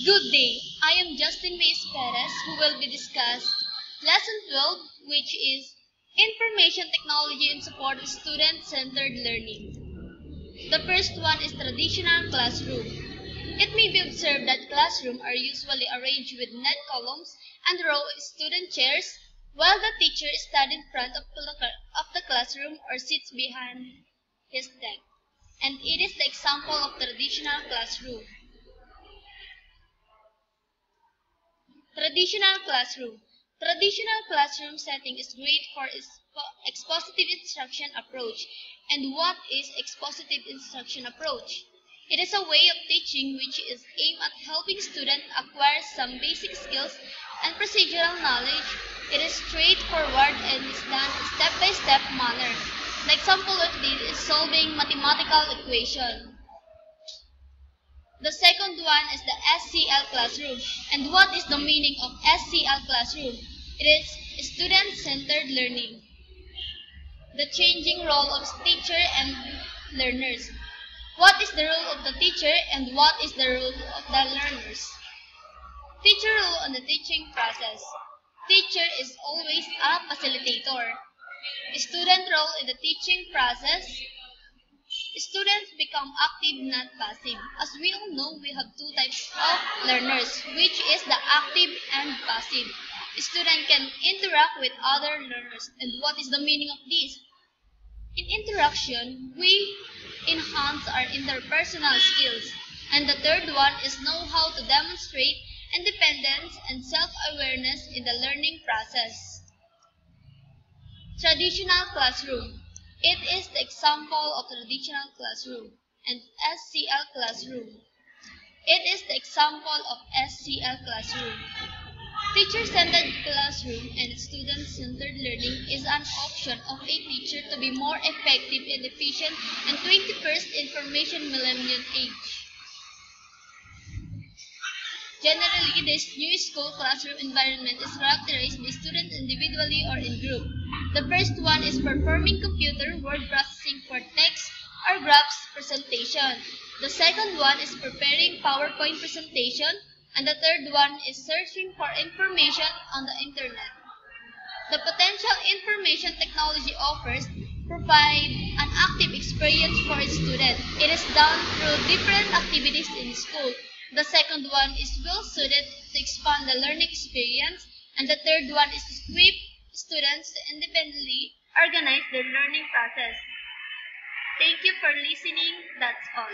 Good day. I am Justin Mays Perez who will be discuss Lesson 12, which is Information Technology in Support of Student-Centered Learning. The first one is traditional classroom. It may be observed that classrooms are usually arranged with net columns and row of student chairs, while the teacher stands in front of the classroom or sits behind his desk. And it is the example of traditional classroom. Traditional classroom. Traditional classroom setting is great for expositive instruction approach. And what is expositive instruction approach? It is a way of teaching which is aimed at helping students acquire some basic skills and procedural knowledge. It is straightforward and is done in step-by-step manner. The example of this is solving mathematical equation. The second one is the SCL classroom. And what is the meaning of SCL classroom? It is student-centered learning. The changing role of teacher and learners. What is the role of the teacher and what is the role of the learners? Teacher role on the teaching process. Teacher is always a facilitator. Student role in the teaching process. Students become active, not passive. As we all know, we have two types of learners, which is the active and passive. Students can interact with other learners. And what is the meaning of this? In interaction, we enhance our interpersonal skills. And the third one is know how to demonstrate independence and self-awareness in the learning process. Traditional classroom. It is the example of traditional classroom and SCL classroom. It is the example of SCL classroom. Teacher-centered classroom and student-centered learning is an option of a teacher to be more effective and efficient in 21st information millennium age. Generally, this new school classroom environment is characterized by students individually or in group. The first one is performing computer word processing for text or graphs presentation. The second one is preparing PowerPoint presentation. And the third one is searching for information on the internet. The potential information technology offers provide an active experience for a student. It is done through different activities in school. The second one is well suited to expand the learning experience. And the third one is to equip students to independently organize their learning process. Thank you for listening. That's all.